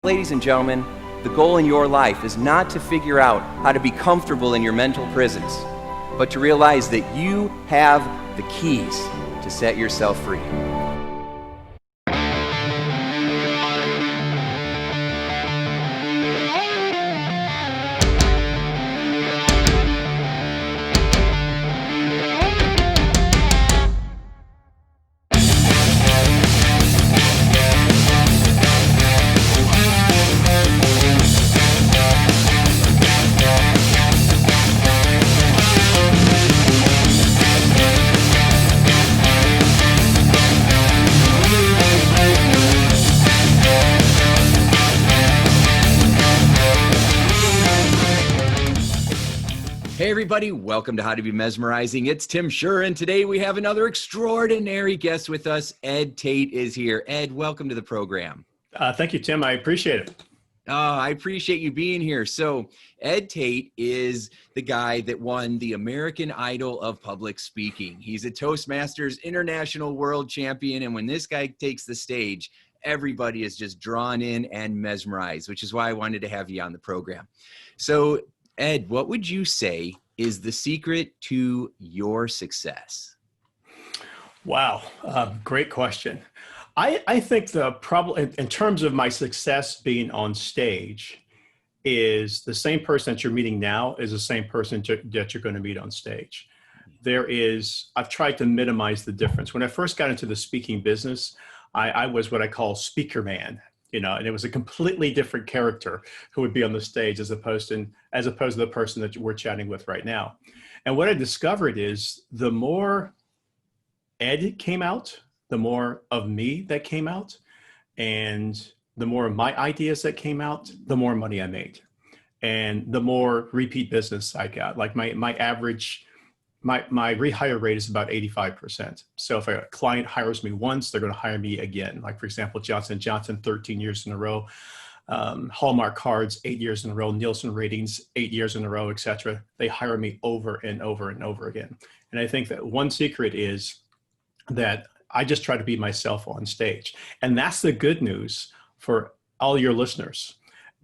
Ladies and gentlemen, the goal in your life is not to figure out how to be comfortable in your mental prisons, but to realize that you have the keys to set yourself free. Hey everybody, welcome to How to Be Mesmerizing. It's Tim Shurr, and today we have another extraordinary guest with us. Ed Tate is here. Ed, welcome to the program. Thank you, Tim. I appreciate it. I appreciate you being here. So Ed Tate is the guy that won the American Idol of public speaking. He's a Toastmasters International world champion, and when this guy takes the stage, everybody is just drawn in and mesmerized, which is why I wanted to have you on the program. So Ed, what would you say is the secret to your success? Wow. Great question. I think the problem in terms of my success being on stage is the same person that you're meeting now is the same person that you're going to meet on stage. I've tried to minimize the difference. When I first got into the speaking business, I was what I call speaker man. And it was a completely different character who would be on the stage as opposed to the person that we're chatting with right now. And what I discovered is the more Ed came out, the more of me that came out, and the more of my ideas that came out, the more money I made. And the more repeat business I got. Like my average, my rehire rate is about 85%. So if a client hires me once, they're going to hire me again. Like for example, Johnson & Johnson, 13 years in a row, Hallmark cards, 8 years in a row, Nielsen ratings, 8 years in a row, etc. They hire me over and over and over again. And I think that one secret is that I just try to be myself on stage. And that's the good news for all your listeners.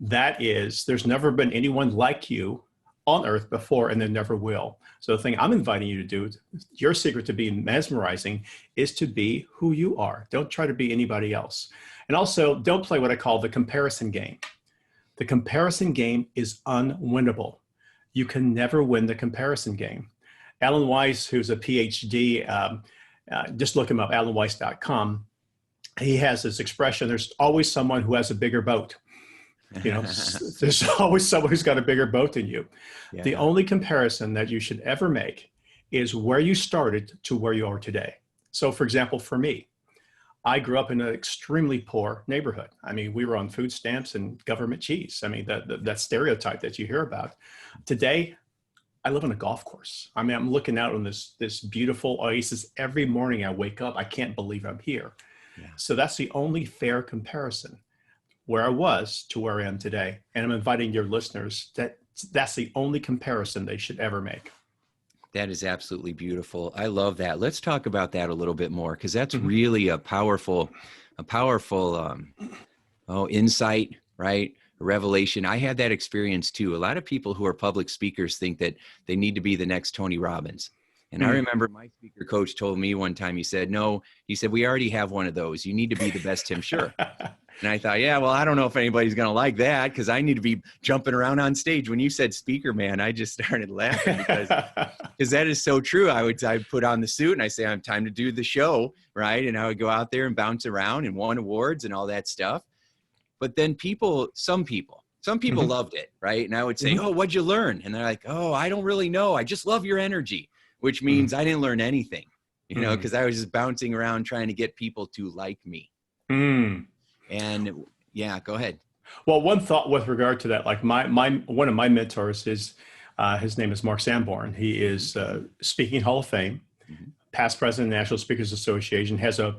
That is, there's never been anyone like you on earth before, and there never will. So the thing I'm inviting you to do, your secret to being mesmerizing is to be who you are. Don't try to be anybody else. And also don't play what I call the comparison game. The comparison game is unwinnable. You can never win the comparison game. Alan Weiss, who's a PhD, just look him up, alanweiss.com. He has this expression, there's always someone who has a bigger boat. There's always someone who's got a bigger boat than you. Yeah. The only comparison that you should ever make is where you started to where you are today. So for example, for me, I grew up in an extremely poor neighborhood. I mean, we were on food stamps and government cheese. I mean, that stereotype that you hear about. Today, I live on a golf course. I mean, I'm looking out on this beautiful oasis. Every morning I wake up, I can't believe I'm here. Yeah. So that's the only fair comparison. Where I was to where I am today. And I'm inviting your listeners that's the only comparison they should ever make. That is absolutely beautiful. I love that. Let's talk about that a little bit more, because that's really a powerful insight, right? A revelation. I had that experience too. A lot of people who are public speakers think that they need to be the next Tony Robbins. And I remember my speaker coach told me one time, he said, we already have one of those. You need to be the best Tim Shurr. And I thought, yeah, well, I don't know if anybody's going to like that, because I need to be jumping around on stage. When you said speaker, man, I just started laughing because that is so true. I'd put on the suit and I say, I'm time to do the show, right? And I would go out there and bounce around and won awards and all that stuff. But then some people loved it, right? And I would say, oh, what'd you learn? And they're like, oh, I don't really know. I just love your energy, which means I didn't learn anything, because I was just bouncing around trying to get people to like me. And yeah, go ahead. Well, one thought with regard to that, like one of my mentors is, his name is Mark Sanborn. He is Speaking Hall of Fame, past president of the National Speakers Association, has a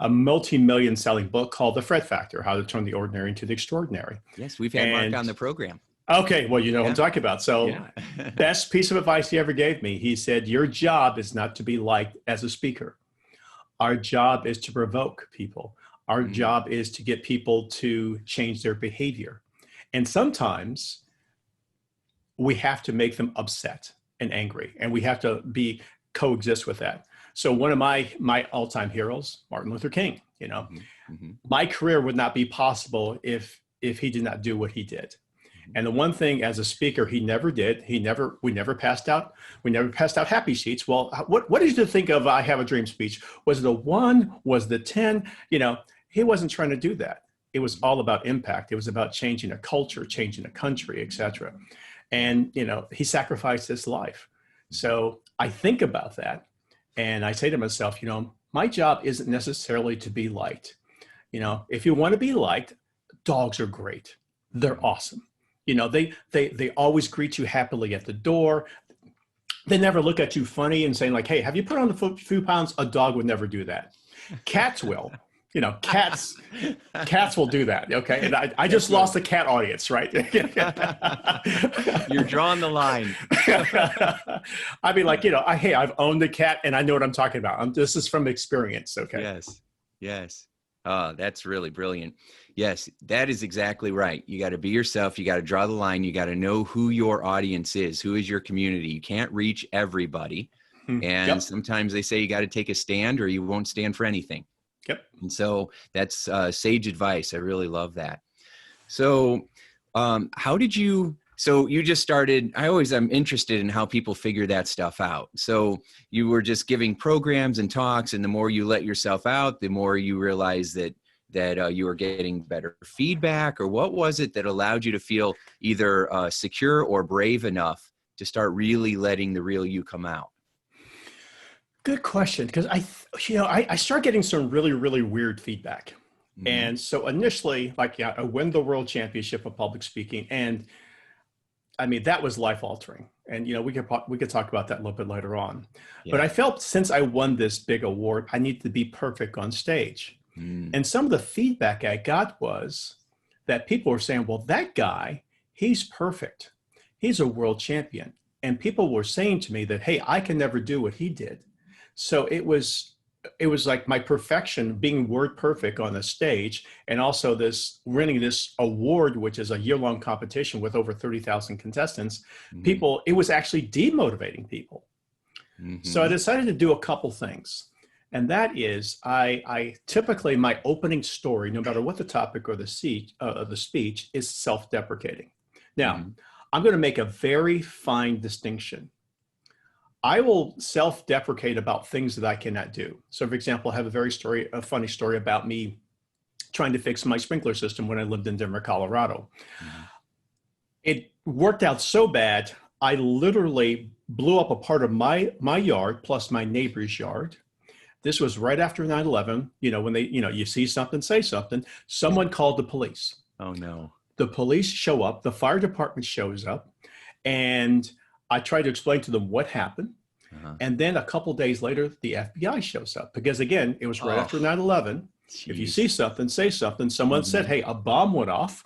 multi-million selling book called The Fred Factor, How to Turn the Ordinary into the Extraordinary. Yes, we've had Mark on the program. Okay, well, you know what I'm talking about. So best piece of advice he ever gave me, he said, your job is not to be liked as a speaker. Our job is to provoke people. Our Mm-hmm. job is to get people to change their behavior. And sometimes we have to make them upset and angry, and we have to coexist with that. So one of my all-time heroes, Martin Luther King, Mm-hmm. my career would not be possible if he did not do what he did. And the one thing as a speaker he never did, we never passed out happy sheets. Well, what did you think of I Have a Dream speech? Was it a 1? Was it a 10? He wasn't trying to do that. It was all about impact. It was about changing a culture, changing a country, etc. And he sacrificed his life. So I think about that, and I say to myself, my job isn't necessarily to be liked. If you want to be liked, dogs are great. They're awesome. They always greet you happily at the door. They never look at you funny and saying like, hey, have you put on a few pounds? A dog would never do that. Cats will. Cats will do that. Okay. And I just lost the cat audience, right? You're drawing the line. I mean, like, hey, I've owned a cat and I know what I'm talking about. This is from experience. Okay. Yes. Yes. Oh, that's really brilliant. Yes, that is exactly right. You got to be yourself. You got to draw the line. You got to know who your audience is, who is your community. You can't reach everybody. And sometimes they say you got to take a stand or you won't stand for anything. Yep. And so that's sage advice. I really love that. So so you just started, I'm interested in how people figure that stuff out. So you were just giving programs and talks, and the more you let yourself out, the more you realize that you were getting better feedback, or what was it that allowed you to feel either secure or brave enough to start really letting the real you come out? Good question. Because I start getting some really, really weird feedback. Mm-hmm. And so initially, I win the world championship of public speaking, and I mean, that was life altering. And, we could talk about that a little bit later on. Yeah. But I felt since I won this big award, I needed to be perfect on stage. And some of the feedback I got was that people were saying, well, that guy, he's perfect. He's a world champion. And people were saying to me that, hey, I can never do what he did. So it was like my perfection, being word perfect on the stage, and also winning this award, which is a year-long competition with over 30,000 contestants. Mm-hmm. It was actually demotivating people. Mm-hmm. So I decided to do a couple things. And that is, I typically, my opening story, no matter what the topic or the speech, is self-deprecating. Now, I'm going to make a very fine distinction. I will self-deprecate about things that I cannot do. So, for example, I have a funny story about me trying to fix my sprinkler system when I lived in Denver, Colorado. Mm-hmm. It worked out so bad, I literally blew up a part of my yard plus my neighbor's yard. This was right after 9/11. When they, you see something, say something. Someone called the police. Oh no! The police show up. The fire department shows up, and I try to explain to them what happened. Uh-huh. And then a couple days later, the FBI shows up because, again, it was right after 9/11. If you see something, say something. Someone said, hey, a bomb went off,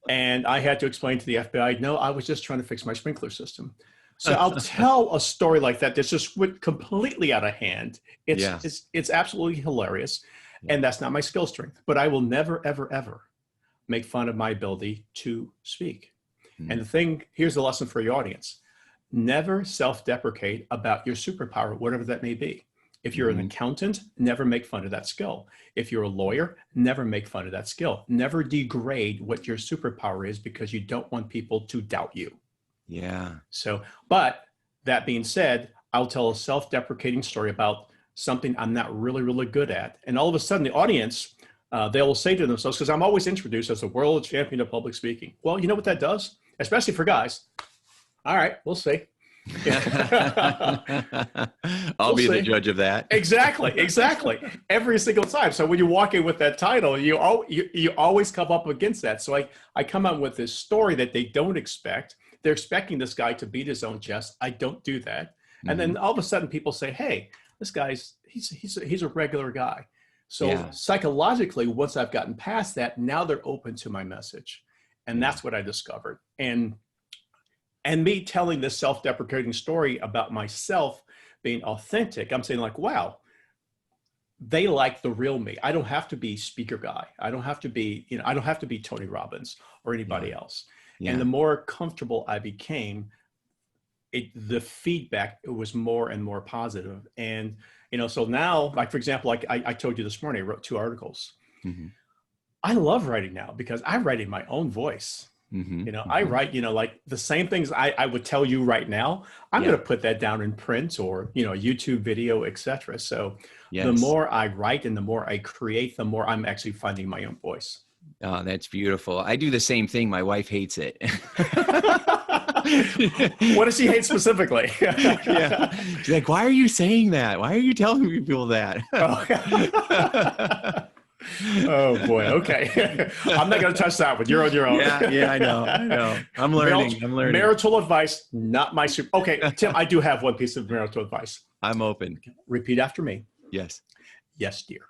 and I had to explain to the FBI, no, I was just trying to fix my sprinkler system. So I'll tell a story like that that's just went completely out of hand. It's absolutely hilarious. Yeah. And that's not my skill strength. But I will never, ever, ever make fun of my ability to speak. And here's the lesson for your audience. Never self-deprecate about your superpower, whatever that may be. If you're an accountant, never make fun of that skill. If you're a lawyer, never make fun of that skill. Never degrade what your superpower is because you don't want people to doubt you. Yeah. So, but that being said, I'll tell a self-deprecating story about something I'm not really, really good at. And all of a sudden the audience, they will say to themselves, because I'm always introduced as a world champion of public speaking. Well, you know what that does? Especially for guys. All right, we'll see. I'll be the judge of that. Exactly. Every single time. So when you walk in with that title, you always come up against that. So I come out with this story that they don't expect. They're expecting this guy to beat his own chest. I don't do that. And then all of a sudden people say, hey, this guy's, he's a regular guy. So psychologically, once I've gotten past that, now they're open to my message. And that's what I discovered. And me telling this self-deprecating story about myself being authentic, I'm saying like, wow, they like the real me. I don't have to be speaker guy. I don't have to be, I don't have to be Tony Robbins or anybody else. And the more comfortable I became, the feedback was more and more positive. And, so now, like, for example, like I told you this morning, I wrote 2 articles. Mm-hmm. I love writing now because I write in my own voice. Mm-hmm. I write, like the same things I would tell you right now, I'm going to put that down in print or, YouTube video, etc. So the more I write and the more I create, the more I'm actually finding my own voice. Oh, that's beautiful. I do the same thing. My wife hates it. What does she hate specifically? Yeah. She's like, why are you saying that? Why are you telling people that? Oh boy. Okay. I'm not going to touch that one. You're on your own. Yeah, I know. I'm learning. Marital advice, not my super. Okay, Tim, I do have one piece of marital advice. I'm open. Repeat after me. Yes. Yes, dear.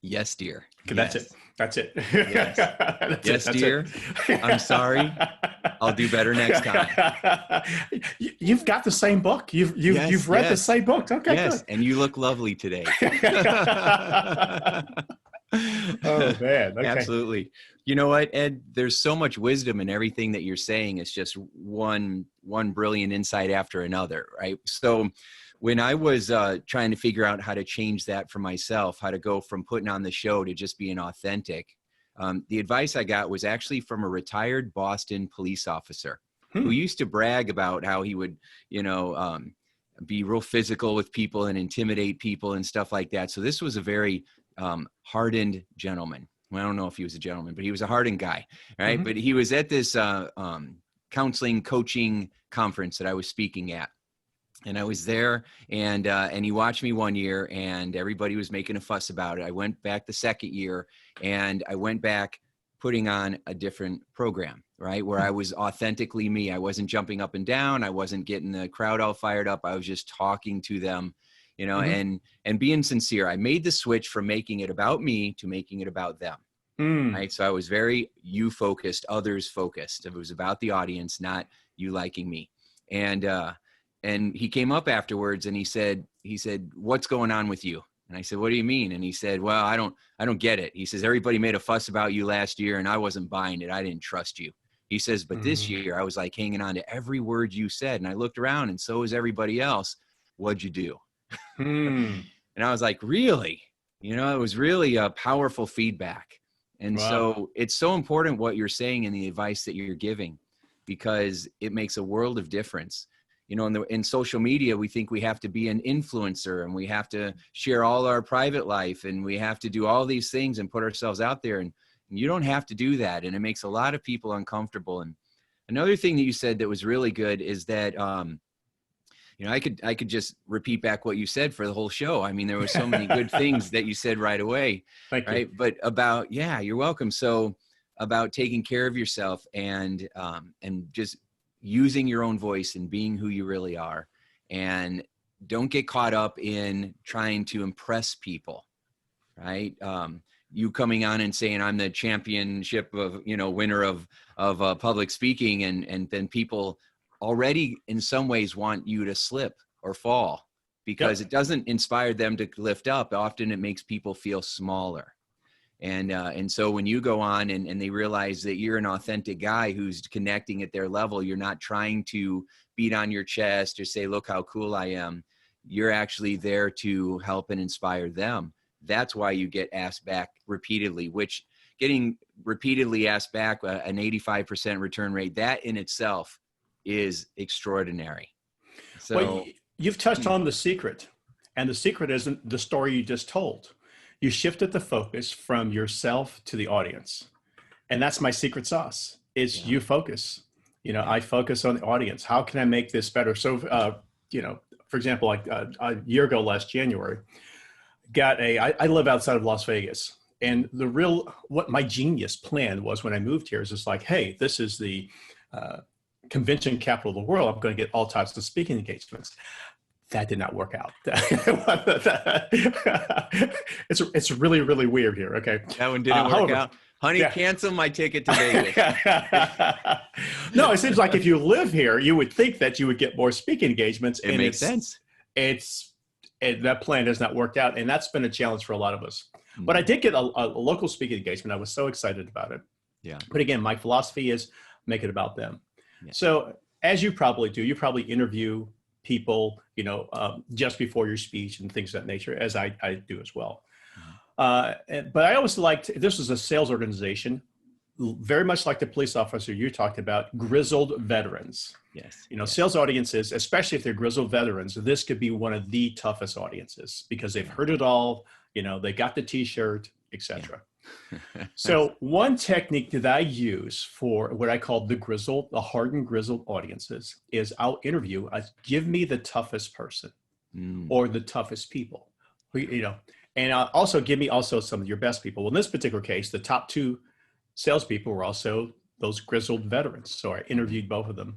Yes, dear. Okay, yes. That's it. Yes. Yes, dear. I'm sorry. I'll do better next time. You've got the same book. You've read the same book. Okay. Yes, good. And you look lovely today. Oh man. Okay. Absolutely. You know what, Ed? There's so much wisdom in everything that you're saying. It's just one brilliant insight after another, right? So when I was trying to figure out how to change that for myself, how to go from putting on the show to just being authentic, the advice I got was actually from a retired Boston police officer who used to brag about how he would, be real physical with people and intimidate people and stuff like that. So this was a very hardened gentleman. Well, I don't know if he was a gentleman, but he was a hardened guy, right? Mm-hmm. But he was at this counseling coaching conference that I was speaking at. And I was there, and he watched me one year, and everybody was making a fuss about it. I went back the second year, and I went back putting on a different program, right? Where I was authentically me. I wasn't jumping up and down. I wasn't getting the crowd all fired up. I was just talking to them, and being sincere. I made the switch from making it about me to making it about them, right? So I was very you-focused, others-focused. It was about the audience, not you liking me. And he came up afterwards and he said, what's going on with you? And I said, what do you mean? And he said, well, I don't get it. He says, everybody made a fuss about you last year and I wasn't buying it. I didn't trust you. He says, but this year I was like hanging on to every word you said. And I looked around and so was everybody else. What'd you do? And I was like, really? It was really a powerful feedback. And so it's so important what you're saying and the advice that you're giving, because it makes a world of difference. In social media, we think we have to be an influencer and we have to share all our private life and we have to do all these things and put ourselves out there. And you don't have to do that. And it makes a lot of people uncomfortable. And another thing that you said that was really good is that, I could just repeat back what you said for the whole show. I mean, there were so many good things that you said right away. Thank you. But you're welcome. So about taking care of yourself and just using your own voice and being who you really are, and don't get caught up in trying to impress people, right? You coming on and saying, I'm the championship of, winner of public speaking. And then people already in some ways want you to slip or fall because it doesn't inspire them to lift up. Often it makes people feel smaller. And so when you go on and they realize that you're an authentic guy who's connecting at their level, you're not trying to beat on your chest or say, look how cool I am. You're actually there to help and inspire them. That's why you get asked back repeatedly, which getting repeatedly asked back an 85% return rate, that in itself is extraordinary. So you've touched on the secret, and the secret isn't the story you just told. You shifted the focus from yourself to the audience. And that's my secret sauce is you focus. I focus on the audience. How can I make this better? So, for example, like a year ago, last January, I live outside of Las Vegas. And what my genius plan was when I moved here is just like, hey, this is the convention capital of the world. I'm going to get all types of speaking engagements. That did not work out. It's really, really weird here. Okay. That one didn't work out. Honey, cancel my ticket to Vegas. No, it seems like if you live here, you would think that you would get more speaking engagements. It makes sense. It's and that plan has not worked out. And that's been a challenge for a lot of us. But I did get a local speaking engagement. I was so excited about it. Yeah. But again, my philosophy is make it about them. Yeah. So as you probably do, you probably interview people, just before your speech and things of that nature, as I do as well. But I always liked, this was a sales organization, very much like the police officer you talked about, grizzled veterans. Yes. Sales audiences, especially if they're grizzled veterans, this could be one of the toughest audiences because they've heard it all, they got the t-shirt, etc. Yeah. So one technique that I use for what I call the hardened grizzled audiences is I'll interview, give me the toughest person or the toughest people, and also give me also some of your best people. Well, in this particular case, the top 2 salespeople were also those grizzled veterans. So I interviewed both of them.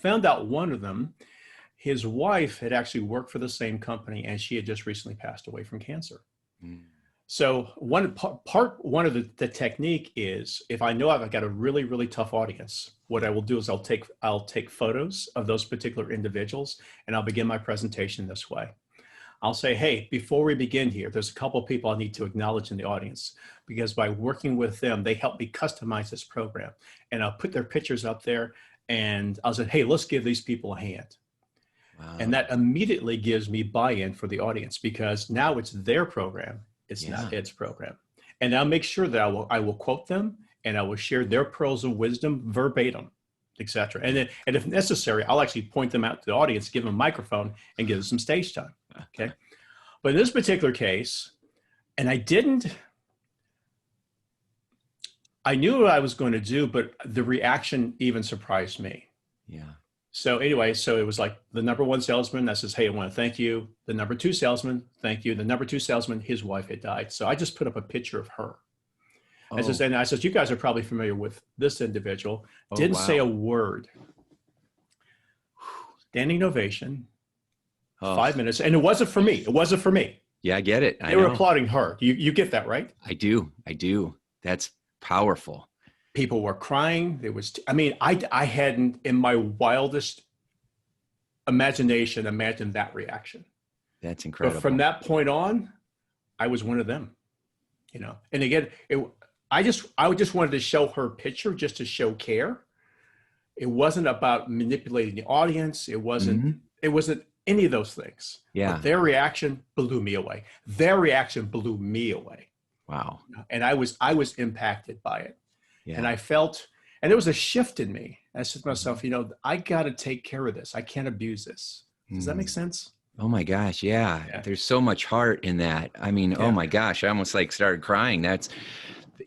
Found out one of them, his wife had actually worked for the same company and she had just recently passed away from cancer. So one of the technique is, if I know I've got a really, really tough audience, what I will do is I'll take photos of those particular individuals and I'll begin my presentation this way. I'll say, hey, before we begin here, there's a couple of people I need to acknowledge in the audience because by working with them, they helped me customize this program. And I'll put their pictures up there and I'll say, hey, let's give these people a hand. Wow. And that immediately gives me buy-in for the audience because now it's their program. It's not Ed's program. And I'll make sure that I will quote them and I will share their pearls of wisdom verbatim, etc. And if necessary, I'll actually point them out to the audience, give them a microphone and give them some stage time. Okay. But in this particular case, and I knew what I was going to do, but the reaction even surprised me. Yeah. So anyway, so it was like the number 1 salesman that says, hey, I want to thank you. The number 2 salesman, thank you. The number 2 salesman, his wife had died. So I just put up a picture of her. And I said, you guys are probably familiar with this individual. Didn't say a word. Standing ovation, 5 minutes. And it wasn't for me. It wasn't for me. Yeah, I get it. They were applauding her. You get that, right? I do. That's powerful. People were crying. I hadn't in my wildest imagination imagined that reaction. That's incredible. But from that point on, I was one of them, and again, I just wanted to show her picture just to show care. It wasn't about manipulating the audience. It wasn't any of those things. Yeah. But their reaction blew me away. Wow. And I was impacted by it. Yeah. And I felt, and there was a shift in me. I said to myself, I got to take care of this. I can't abuse this. Does that make sense? Oh my gosh. Yeah. There's so much heart in that. Oh my gosh. I almost started crying. That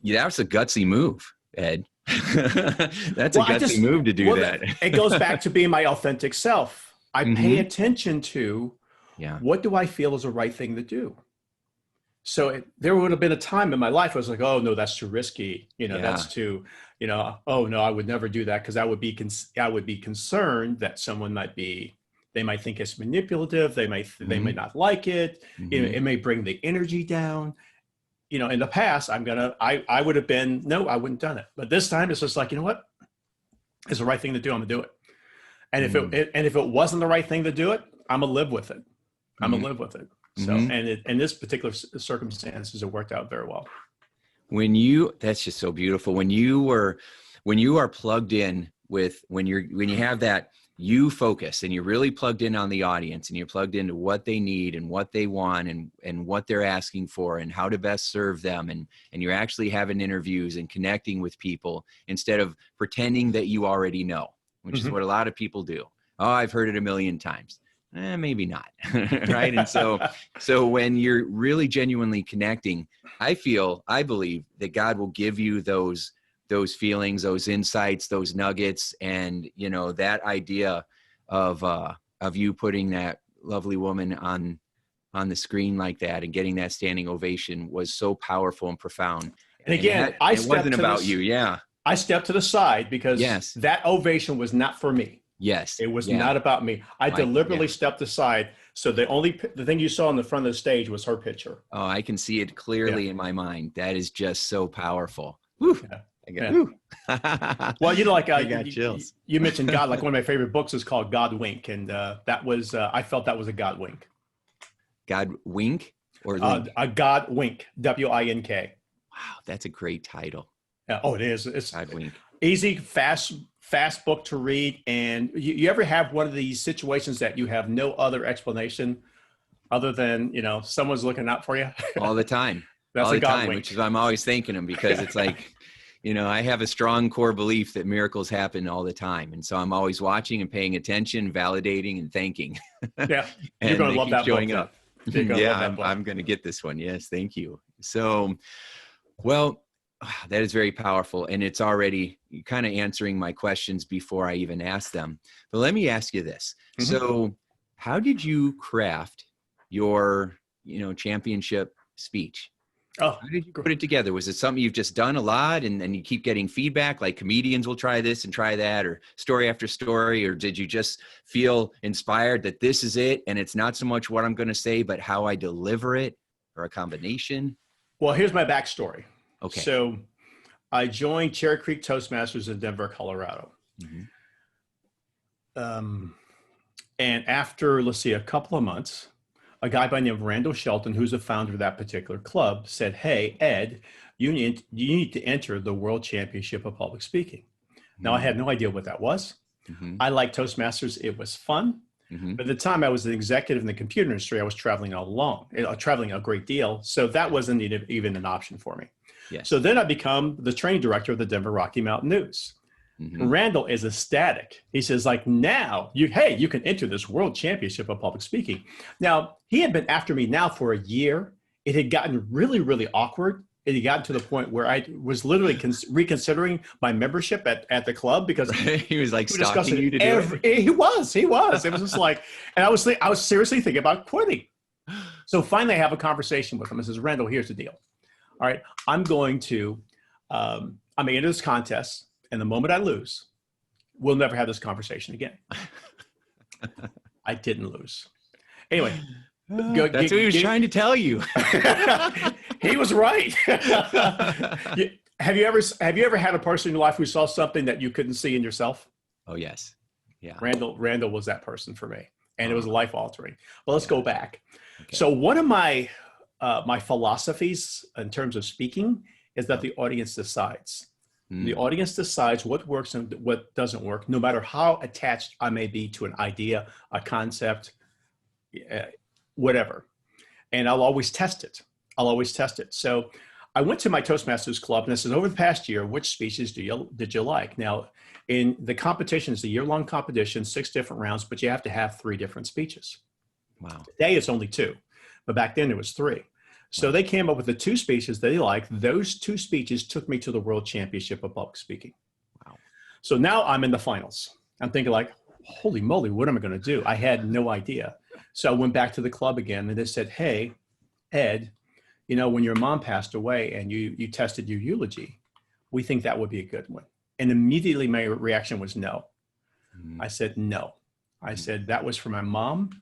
was a gutsy move, Ed. That's a gutsy move to do that. It goes back to being my authentic self. I pay attention to what do I feel is the right thing to do. So there would have been a time in my life where I was like, oh no, that's too risky. That's too, oh no, I would never do that because I would be concerned that someone they might think it's manipulative. They might not like it. It may bring the energy down. In the past, I would have been, no, I wouldn't have done it. But this time it's just like, you know what? It's the right thing to do. I'm gonna do it. And if it wasn't the right thing to do it, I'm gonna live with it. So, and in this particular circumstances, it worked out very well. That's just so beautiful. When you are plugged in with, when you have that you focus and you're really plugged in on the audience and you're plugged into what they need and what they want and what they're asking for and how to best serve them. And you're actually having interviews and connecting with people instead of pretending that you already know, which is what a lot of people do. Oh, I've heard it a million times. Maybe not. Right. And so when you're really genuinely connecting, I believe that God will give you those feelings, those insights, those nuggets. And, that idea of you putting that lovely woman on the screen like that and getting that standing ovation was so powerful and profound. And again, it wasn't about you. Yeah. I stepped to the side because that ovation was not for me. Yes. It was not about me. I deliberately stepped aside. So the thing you saw on the front of the stage was her picture. Oh, I can see it clearly in my mind. That is just so powerful. Woo. Well, like I got chills. You mentioned God. Like one of my favorite books is called God Wink, and that was I felt that was a God wink. God wink or link? A God wink, W-I-N-K. Wow, that's a great title. Oh, it is. It's God wink. easy, fast book to read. And you ever have one of these situations that you have no other explanation other than, you know, someone's looking out for you? All the time. That's all a the God time, wink. which is why I'm always thanking him, because it's like, you know, I have a strong core belief that miracles happen all the time. And so I'm always watching and paying attention, validating and thanking. Yeah. And You're going they to love keep that showing book. up. You're gonna Yeah, love that book. I'm going to get this one. Yes. Thank you. So, well, that is very powerful. And it's already kind of answering my questions before I even ask them. But let me ask you this. Mm-hmm. So how did you craft your, you know, championship speech? Oh, how did you put it together? Was it something you've just done a lot and then you keep getting feedback, like comedians will try this and try that, or story after story? Or did you just feel inspired that this is it and it's not so much what I'm going to say, but how I deliver it, or a combination? well, here's my backstory. Okay. So I joined Cherry Creek Toastmasters in Denver, Colorado. Mm-hmm. And after, let's see, a couple of months, a guy by the name of Randall Shelton, who's the founder of that particular club, said, "Hey, Ed, you need to enter the World Championship of Public Speaking." Mm-hmm. Now, I had no idea what that was. Mm-hmm. I liked Toastmasters. It was fun. Mm-hmm. But at the time, I was an executive in the computer industry. I was traveling traveling a great deal. So that wasn't even an option for me. Yes. So then I become the training director of the Denver Rocky Mountain News. Mm-hmm. Randall is ecstatic. He says, like, now you can enter this World Championship of Public Speaking. Now, he had been after me now for a year. It had gotten really, really awkward. It had gotten to the point where I was literally reconsidering my membership at the club, because he was like stalking you to do it. He was. It was just like, and I was seriously thinking about quitting. So finally I have a conversation with him. I says, "Randall, here's the deal. All right, I'm going to enter this contest. And the moment I lose, we'll never have this conversation again." I didn't lose. Anyway. That's what he was trying to tell you. He was right. Have you ever had a person in your life who saw something that you couldn't see in yourself? Oh, yes. Yeah. Randall was that person for me. And it was life altering. But let's go back. Okay. So one of my philosophies in terms of speaking is that the audience decides. The audience decides what works and what doesn't work, no matter how attached I may be to an idea, a concept, whatever. And I'll always test it. So I went to my Toastmasters club and I said, over the past year, which speeches did you like? Now, in the competition, it's a year-long competition, 6 different rounds, but you have to have 3 different speeches. Wow. Today it's only 2, but back then it was 3. So they came up with the 2 speeches they liked. Those 2 speeches took me to the World Championship of Public Speaking. Wow. So now I'm in the finals. I'm thinking like, holy moly, what am I going to do? I had no idea. So I went back to the club again and they said, "Hey, Ed, you know, when your mom passed away and you tested your eulogy, we think that would be a good one." And immediately my reaction was no. I said, no. I said, that was for my mom.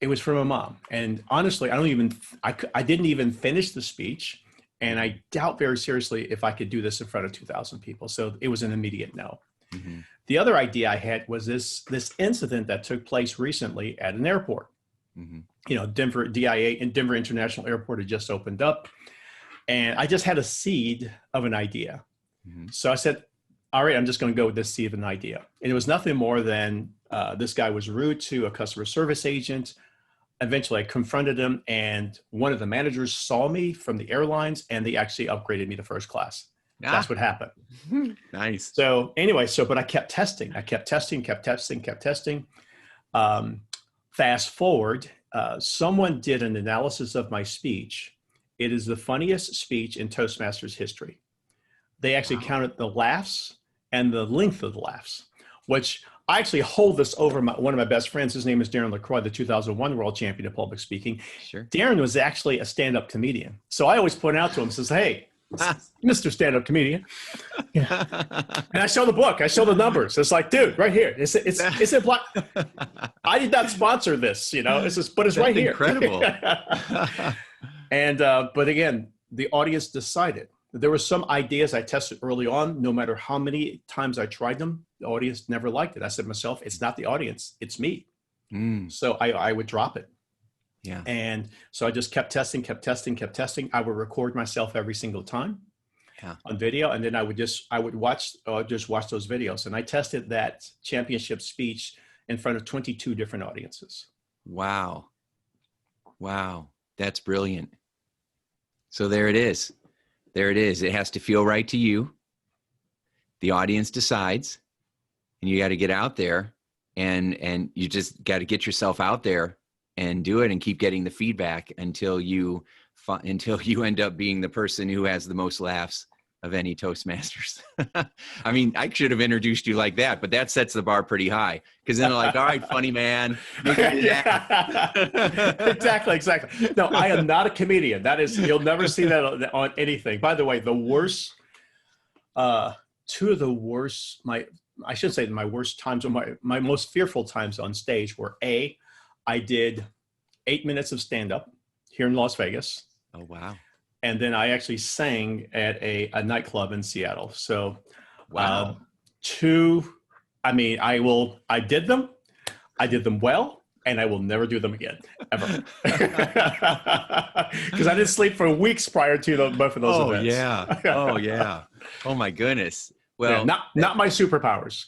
It was for my mom. And honestly, I didn't even finish the speech. And I doubt very seriously if I could do this in front of 2,000 people. So it was an immediate no. Mm-hmm. The other idea I had was this incident that took place recently at an airport. Mm-hmm. You know, Denver DIA and Denver International Airport had just opened up. And I just had a seed of an idea. Mm-hmm. So I said, all right, I'm just going to go with this seed of an idea. And it was nothing more than this guy was rude to a customer service agent. Eventually I confronted him, and one of the managers saw me from the airlines and they actually upgraded me to first class. That's what happened. Nice. So anyway, but I kept testing. Fast forward, someone did an analysis of my speech. It is the funniest speech in Toastmasters history. They actually counted the laughs and the length of the laughs, which I actually hold this over one of my best friends. His name is Darren LaCroix, the 2001 world champion of public speaking. Sure. Darren was actually a stand-up comedian. So I always point out to him, says, "Hey, Mr. Stand-up comedian." Yeah. And I show the book. I show the numbers. It's like, dude, right here. It's I did not sponsor this, you know. But it's right here. Incredible. And but again, the audience decided. There were some ideas I tested early on. No matter how many times I tried them, the audience never liked it. I said to myself, it's not the audience, it's me. Mm. So I would drop it. Yeah. And so I just kept testing. I would record myself every single time Yeah. on video. And then I would just watch those videos. And I tested that championship speech in front of 22 different audiences. Wow. Wow. That's brilliant. So there it is. There it is. It has to feel right to you. The audience decides, and you got to get out there, and you just got to get yourself out there and do it and keep getting the feedback until you end up being the person who has the most laughs of any Toastmasters. I mean, I should have introduced you like that, but that sets the bar pretty high, because then they're like, all right, funny man. Exactly. No, I am not a comedian. You'll never see that on anything. By the way, the worst, two of the worst, I should say my worst times, or my most fearful times on stage were I did 8 minutes of stand-up here in Las Vegas. Oh, wow. And then I actually sang at a nightclub in Seattle. So, wow. I did them well, and I will never do them again, ever. Because I didn't sleep for weeks prior to both of those events. Yeah. Oh, yeah. Oh, my goodness. Well, yeah, not my superpowers.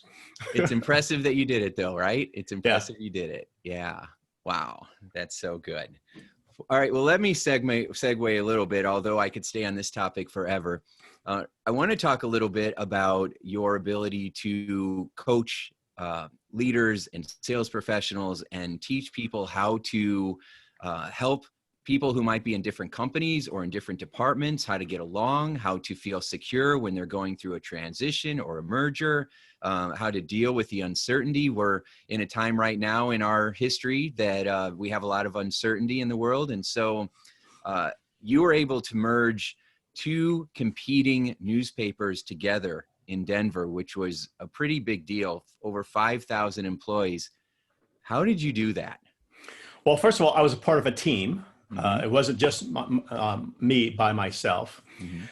It's impressive that you did it, though, right? It's impressive you did it. Yeah. Wow. That's so good. All right. Well, let me segue a little bit, although I could stay on this topic forever. I want to talk a little bit about your ability to coach leaders and sales professionals and teach people how to help people who might be in different companies or in different departments, how to get along, how to feel secure when they're going through a transition or a merger, how to deal with the uncertainty. We're in a time right now in our history that we have a lot of uncertainty in the world. And so you were able to merge two competing newspapers together in Denver, which was a pretty big deal, over 5,000 employees. How did you do that? Well, first of all, I was a part of a team. Mm-hmm. It wasn't just me by myself. Mm-hmm.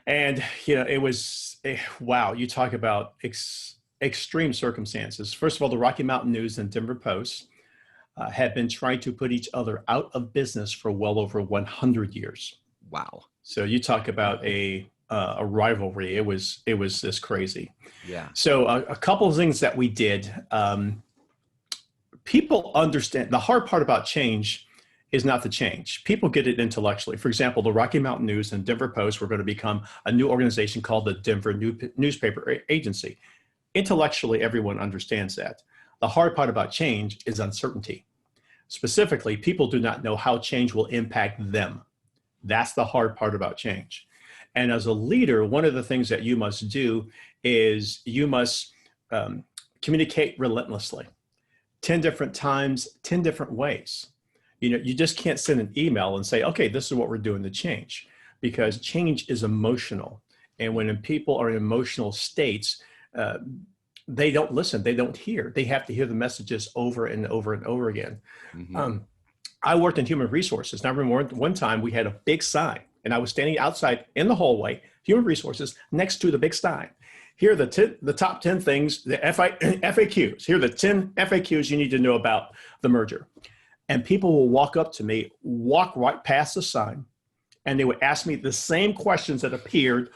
And, it was, wow, you talk about extreme circumstances. First of all, the Rocky Mountain News and Denver Post had been trying to put each other out of business for well over 100 years. Wow. So you talk about a rivalry. It was this crazy. Yeah. So a couple of things that we did. People understand the hard part about change is not the change. People get it intellectually. For example, the Rocky Mountain News and Denver Post were going to become a new organization called the Denver Newspaper Agency. Intellectually, everyone understands that. The hard part about change is uncertainty. Specifically, people do not know how change will impact them. That's the hard part about change. And as a leader, one of the things that you must do is you must communicate relentlessly. 10 different times, 10 different ways. You just can't send an email and say, okay, this is what we're doing to change, because change is emotional. And when people are in emotional states, they don't listen, they don't hear. They have to hear the messages over and over and over again. Mm-hmm. I worked in human resources. And I remember one time we had a big sign, and I was standing outside in the hallway, human resources, next to the big sign. Here are the top 10 things, the FAQs. Here are the 10 FAQs you need to know about the merger. And people will walk up to me, walk right past the sign, and they would ask me the same questions that appeared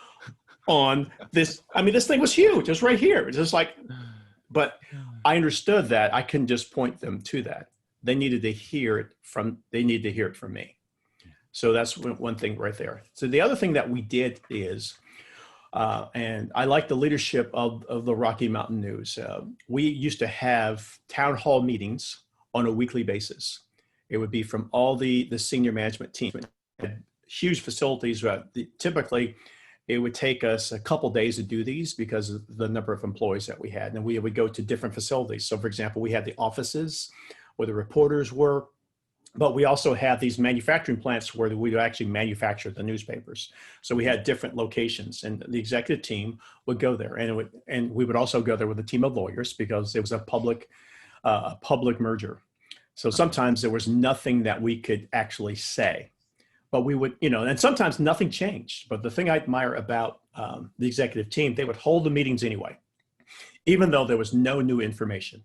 on this. I mean, this thing was huge. It was right here. It's just like, but I understood that I couldn't just point them to that. They needed to hear it from me. So that's one thing right there. So the other thing that we did is, and I like the leadership of the Rocky Mountain News. We used to have town hall meetings on a weekly basis. It would be from all the senior management team. Huge facilities. Typically, it would take us a couple days to do these because of the number of employees that we had. And we would go to different facilities. So for example, we had the offices where the reporters were, but we also had these manufacturing plants where we would actually manufacture the newspapers. So we had different locations, and the executive team would go there. And we would also go there with a team of lawyers because it was a public merger. So sometimes there was nothing that we could actually say, but we would, and sometimes nothing changed. But the thing I admire about the executive team, they would hold the meetings anyway, even though there was no new information.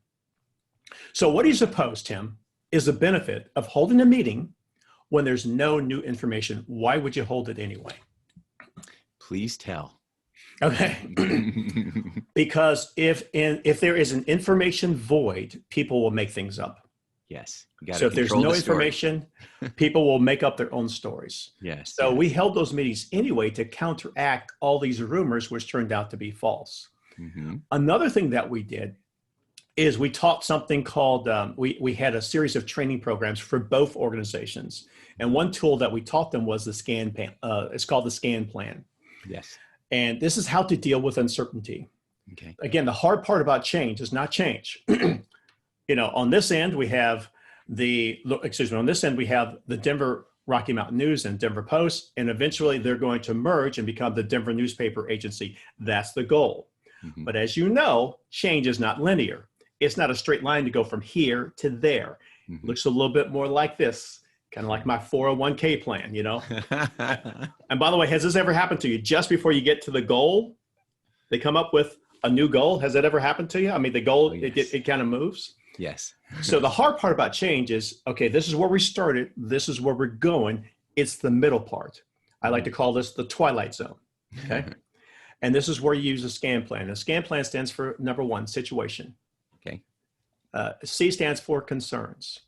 So what do you suppose, Tim, is the benefit of holding a meeting when there's no new information? Why would you hold it anyway? Please tell. Okay. Because if there is an information void, people will make things up. Yes. So if there's no information, people will make up their own stories. Yes. So we held those meetings anyway to counteract all these rumors, which turned out to be false. Mm-hmm. Another thing that we did is we taught something called, we had a series of training programs for both organizations. And one tool that we taught them was the SCAN plan. It's called the SCAN plan. Yes. And this is how to deal with uncertainty. Okay. Again, the hard part about change is not change. On this end, we have on this end, we have the Denver Rocky Mountain News and Denver Post, and eventually they're going to merge and become the Denver Newspaper Agency. That's the goal. Mm-hmm. But as you know, change is not linear. It's not a straight line to go from here to there. Mm-hmm. Looks a little bit more like this, kind of like my 401k plan, And by the way, has this ever happened to you? Just before you get to the goal, they come up with a new goal. Has that ever happened to you? I mean, the goal, yes. it kind of moves. Yes. So the hard part about change is, okay, this is where we started. This is where we're going. It's the middle part. I like to call this the twilight zone. Okay. And this is where you use a SCAN plan. A SCAN plan stands for number 1, situation. Okay. C stands for concerns.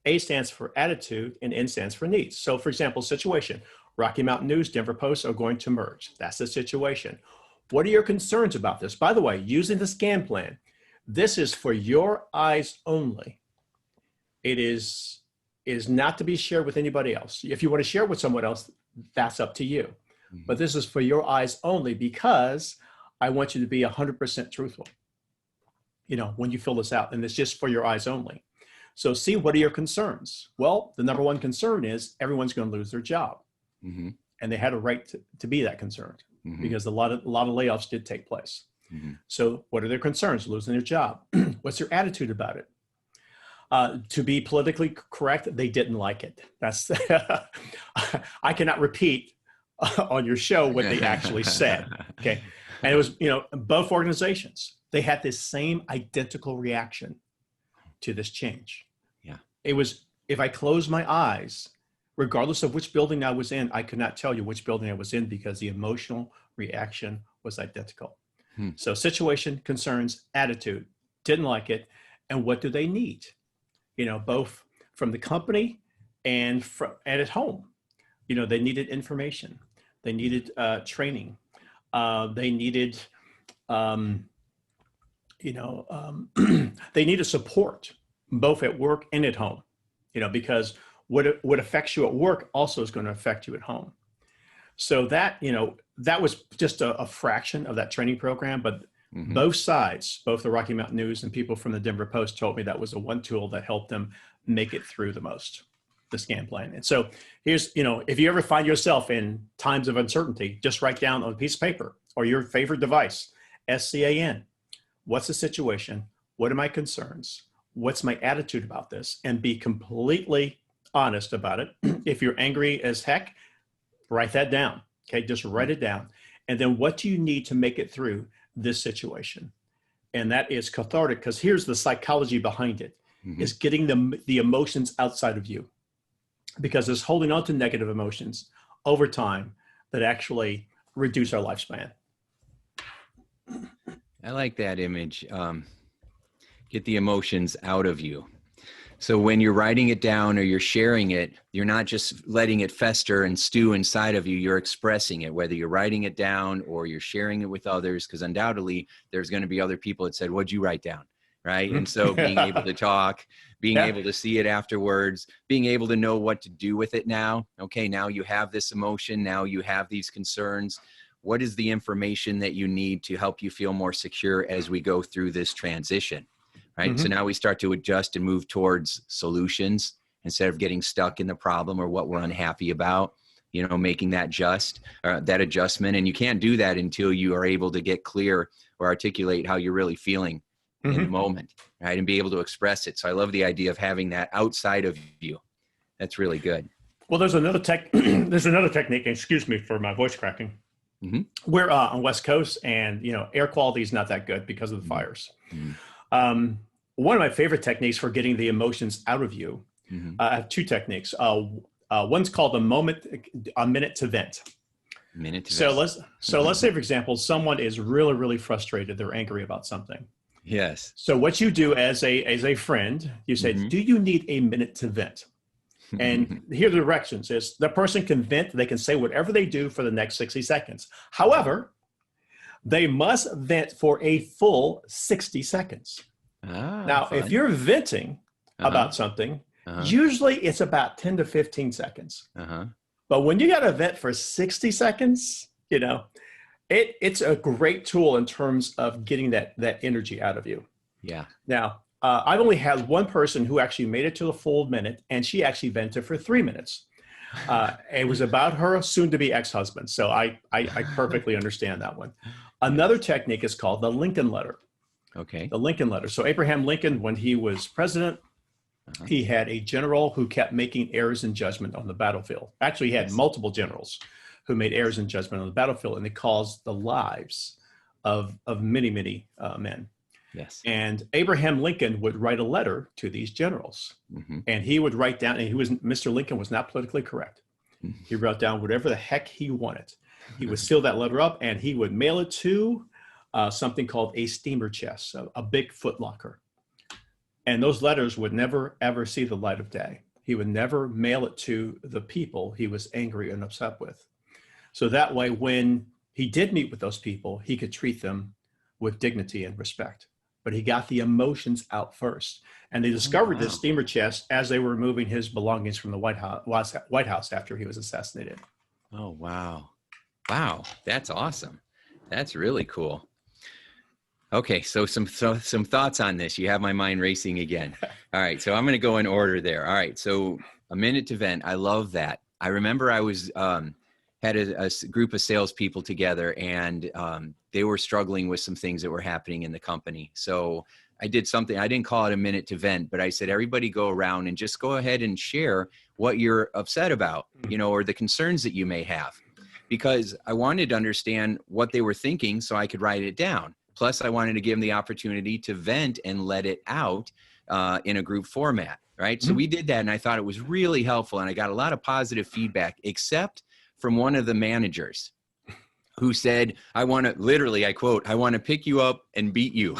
A stands for attitude, and N stands for needs. So for example, situation, Rocky Mountain News, Denver Post are going to merge. That's the situation. What are your concerns about this? By the way, using the SCAN plan, this is for your eyes only. It is not to be shared with anybody else. If you want to share it with someone else, that's up to you. Mm-hmm. But this is for your eyes only because I want you to be 100% truthful, when you fill this out, and it's just for your eyes only. So see, what are your concerns? Well, the number 1 concern is everyone's going to lose their job. Mm-hmm. And they had a right to be that concerned, mm-hmm. because a lot of layoffs did take place. Mm-hmm. So what are their concerns? Losing their job. What's their attitude about it? To be politically correct, they didn't like it. That's I cannot repeat on your show what they actually said. Okay. And it was, both organizations, they had this same identical reaction to this change. Yeah. It was, if I closed my eyes, regardless of which building I was in, I could not tell you which building I was in because the emotional reaction was identical. So situation, concerns, attitude, didn't like it. And what do they need? Both from the company and at home. They needed information. They needed training. They needed, they needed support, both at work and at home, because what affects you at work also is going to affect you at home. So that, that was just a fraction of that training program, but mm-hmm. both sides, both the Rocky Mountain News and people from the Denver Post told me that was the one tool that helped them make it through the most, the SCAN plan. And so here's, if you ever find yourself in times of uncertainty, just write down on a piece of paper or your favorite device, SCAN. What's the situation? What are my concerns? What's my attitude about this? And be completely honest about it. If you're angry as heck, write that down. Okay, just write it down. And then what do you need to make it through this situation? And that is cathartic, because here's the psychology behind it, mm-hmm. is getting the emotions outside of you. Because it's holding on to negative emotions over time that actually reduce our lifespan. I like that image. Get the emotions out of you. So when you're writing it down or you're sharing it, you're not just letting it fester and stew inside of you, you're expressing it, whether you're writing it down or you're sharing it with others, because undoubtedly there's going to be other people that said, what'd you write down? Right. And so being able to talk, being able to see it afterwards, being able to know what to do with it now. Okay, now you have this emotion. Now you have these concerns. What is the information that you need to help you feel more secure as we go through this transition? Right. Mm-hmm. So now we start to adjust and move towards solutions instead of getting stuck in the problem or what we're unhappy about, making that adjustment. And you can't do that until you are able to get clear or articulate how you're really feeling mm-hmm. in the moment, right? And be able to express it. So I love the idea of having that outside of you. That's really good. Well, there's another technique, excuse me for my voice cracking. Mm-hmm. We're on West Coast and, air quality is not that good because of the fires. Mm-hmm. one of my favorite techniques for getting the emotions out of you, I have two techniques. One's called a minute to vent. Minute to So vent. let's say, for example, someone is really, really frustrated. They're angry about something. Yes. So what you do as a friend, you say, do you need a minute to vent? And here are the directions is the person can vent. They can say whatever they do for the next 60 seconds. However, they must vent for a full 60 seconds. Now, Fun. if you're venting about something, usually it's about 10 to 15 seconds. But when you got to vent for 60 seconds, you know, it's a great tool in terms of getting that energy out of you. Yeah. Now, I've only had one person who actually made it to the full minute, and she actually vented for 3 minutes. It was about her soon-to-be ex-husband. So I perfectly understand that one. Another technique is called the Lincoln letter. Okay. The Lincoln letter. So Abraham Lincoln, when he was president, he had a general who kept making errors in judgment on the battlefield. Actually, he had multiple generals who made errors in judgment on the battlefield, and it caused the lives of many, many men. Yes. And Abraham Lincoln would write a letter to these generals, and he would write down, and Mr. Lincoln was not politically correct. He wrote down whatever the heck he wanted. He would seal that letter up, and he would mail it to something called a steamer chest, a big footlocker. And those letters would never, ever see the light of day. He would never mail it to the people he was angry and upset with. So that way, when he did meet with those people, he could treat them with dignity and respect. But he got the emotions out first. And they discovered this steamer chest as they were removing his belongings from the White House after he was assassinated. Oh, wow. Wow. That's awesome. That's really cool. Okay. So some thoughts on this. You have my mind racing again. All right. So I'm going to go in order there. All right. So a minute to vent. I love that. I remember I was, had a group of salespeople together, and they were struggling with some things that were happening in the company. So I did something, I didn't call it a minute to vent, but I said, everybody go around and just go ahead and share what you're upset about, you know, or the concerns that you may have, because I wanted to understand what they were thinking so I could write it down. Plus I wanted to give them the opportunity to vent and let it out in a group format. Right. So we did that, and I thought it was really helpful, and I got a lot of positive feedback, except from one of the managers who said, I want to, literally, I quote, I want to pick you up and beat you.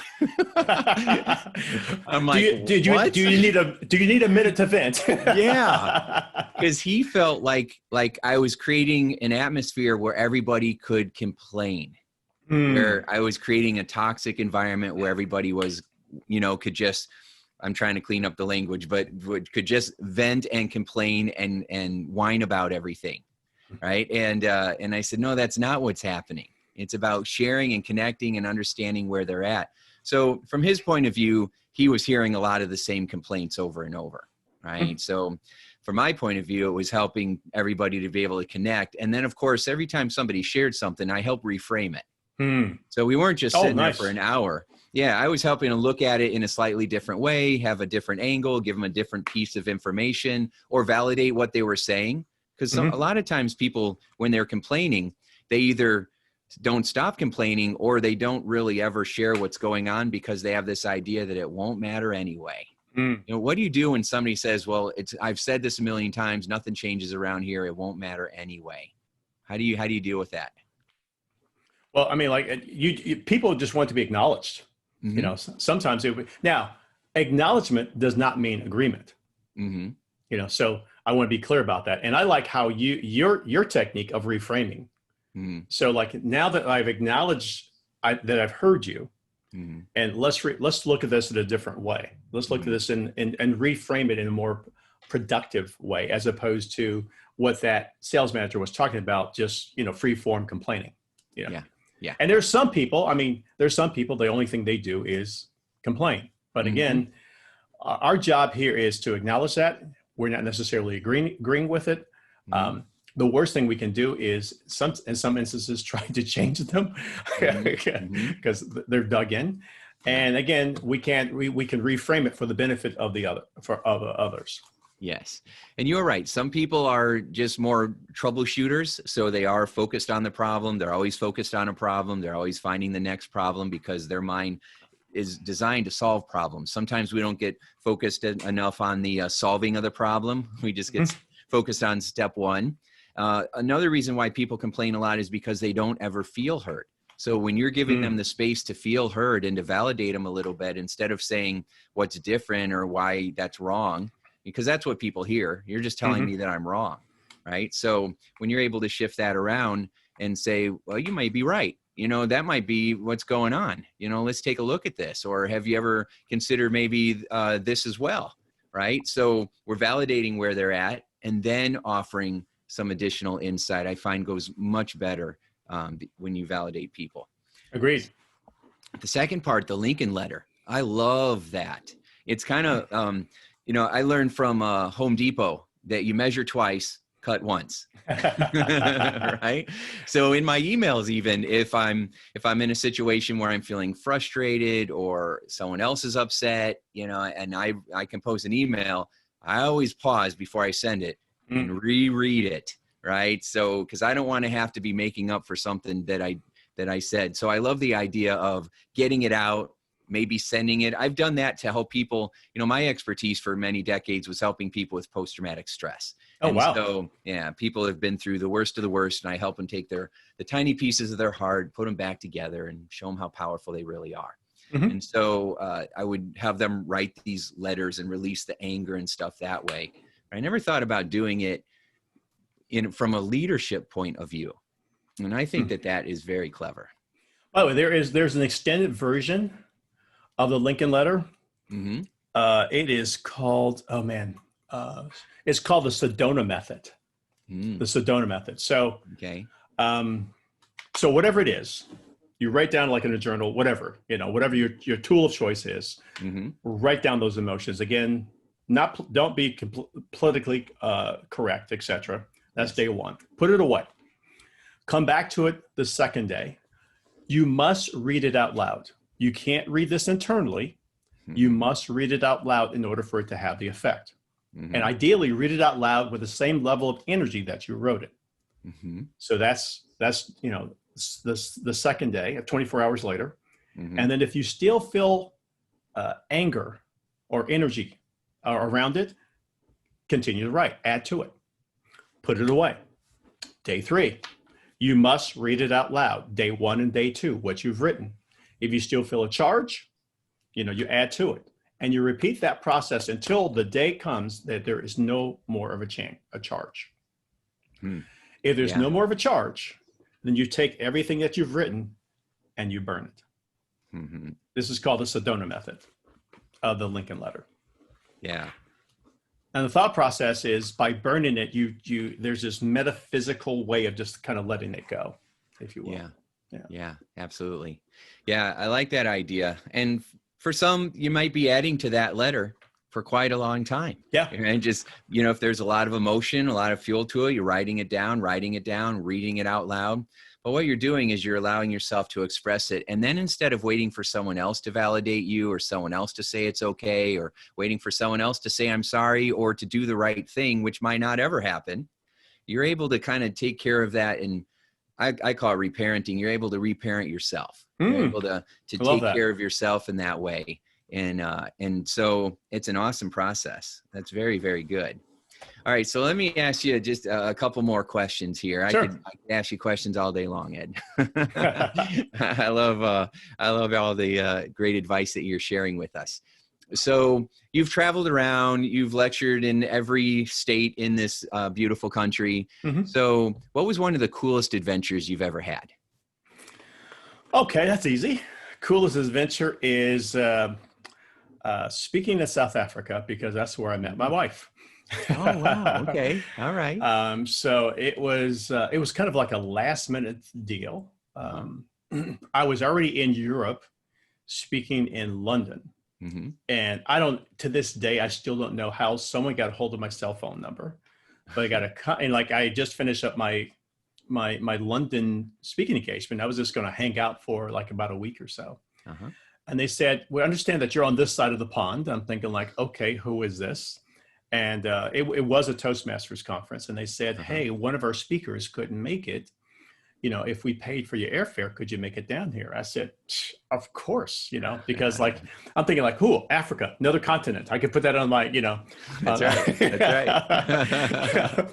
I'm like, do you need a minute to vent? Yeah. Because he felt like I was creating an atmosphere where everybody could complain, where I was creating a toxic environment where everybody was, you know, could just, I'm trying to clean up the language, but could just vent and complain and whine about everything. Right. And I said, no, that's not what's happening. It's about sharing and connecting and understanding where they're at. So from his point of view, he was hearing a lot of the same complaints over and over. Right. So from my point of view, it was helping everybody to be able to connect. And then, of course, every time somebody shared something, I helped reframe it. So we weren't just sitting there for an hour. Yeah, I was helping them look at it in a slightly different way, have a different angle, give them a different piece of information, or validate what they were saying. Because a lot of times people, when they're complaining, they either don't stop complaining or they don't really ever share what's going on because they have this idea that it won't matter anyway. You know, what do you do when somebody says, well, I've said this a million times, nothing changes around here, it won't matter anyway? How do you deal with that? Well, I mean, like people just want to be acknowledged. You know, sometimes now acknowledgement does not mean agreement. You know, so I want to be clear about that. And I like how your technique of reframing. So like now that I've acknowledged that I've heard you, and let's look at this in a different way. Let's look at this and reframe it in a more productive way, as opposed to what that sales manager was talking about, just, you know, free form complaining. You know? Yeah. And there's some people, the only thing they do is complain. But again, our job here is to acknowledge that. We're not necessarily agreeing with it. The worst thing we can do is in some instances try to change them because they're dug in. And again, we can reframe it for the benefit of others. Yes. And you're right. Some people are just more troubleshooters. So they are focused on the problem. They're always focused on a problem. They're always finding the next problem because their mind is designed to solve problems. Sometimes we don't get focused enough on the solving of the problem. We just get focused on step one. Another reason why people complain a lot is because they don't ever feel heard. So when you're giving them the space to feel heard and to validate them a little bit, instead of saying what's different or why that's wrong, because that's what people hear. You're just telling me that I'm wrong, right? So when you're able to shift that around and say, well, you might be right. You know, that might be what's going on. You know, let's take a look at this. Or have you ever considered maybe this as well, right? So we're validating where they're at and then offering some additional insight. I find goes much better when you validate people. Agreed. The second part, the Lincoln letter. I love that. It's kind of, you know, I learned from Home Depot that you measure twice, cut once. Right? So in my emails, even if I'm in a situation where I'm feeling frustrated or someone else is upset, you know, and I compose an email, I always pause before I send it and reread it. Right. So, because I don't want to have to be making up for something that I said. So I love the idea of getting it out, maybe sending it. I've done that to help people. You know, my expertise for many decades was helping people with post-traumatic stress. Oh, wow. So, yeah, people have been through the worst of the worst, and I help them take the tiny pieces of their heart, put them back together, and show them how powerful they really are. And so I would have them write these letters and release the anger and stuff that way. I never thought about doing it from a leadership point of view. And I think that is very clever. By the way, there's an extended version of the Lincoln letter. It is called, it's called the Sedona method. The Sedona method. So, so whatever it is, you write down like in a journal, whatever, you know, whatever your tool of choice is, write down those emotions. Again, don't be politically correct, etc. That's day one. Put it away. Come back to it the second day. You must read it out loud. You can't read this internally. You must read it out loud in order for it to have the effect. And ideally, read it out loud with the same level of energy that you wrote it. So that's you know, the second day, 24 hours later. And then if you still feel anger or energy around it, continue to write. Add to it. Put it away. Day three, you must read it out loud. Day one and day two, what you've written. If you still feel a charge, you know, you add to it. And you repeat that process until the day comes that there is no more of a charge. If there's no more of a charge, then you take everything that you've written and you burn it. This is called the Sedona method of the Lincoln letter. Yeah. And the thought process is by burning it, there's this metaphysical way of just kind of letting it go, if you will. Yeah, absolutely. Yeah, I like that idea. And for some, you might be adding to that letter for quite a long time. Yeah. And just, you know, if there's a lot of emotion, a lot of fuel to it, you're writing it down, reading it out loud. But what you're doing is you're allowing yourself to express it. And then instead of waiting for someone else to validate you or someone else to say it's okay or waiting for someone else to say I'm sorry or to do the right thing, which might not ever happen, you're able to kind of take care of that. And I call it reparenting. You're able to reparent yourself. You're able to take care of yourself in that way. And so it's an awesome process. That's very, very good. All right. So let me ask you just a couple more questions here. Sure. I could ask you questions all day long, Ed. I love all the great advice that you're sharing with us. So you've traveled around, you've lectured in every state in this beautiful country. So what was one of the coolest adventures you've ever had? Okay, that's easy. Coolest adventure is speaking to South Africa, because that's where I met my wife. Oh, wow. Okay. All right. So it was kind of like a last minute deal. I was already in Europe speaking in London. And to this day, I still don't know how someone got a hold of my cell phone number, but I just finished up my London speaking engagement. I was just going to hang out for like about a week or so. And they said, we understand that you're on this side of the pond. I'm thinking like, okay, who is this? And it was a Toastmasters conference. And they said, hey, one of our speakers couldn't make it. if we paid for your airfare, could you make it down here? I said, of course, because like, I'm thinking like, Africa, another continent. I could put that on my, That's right. That's right.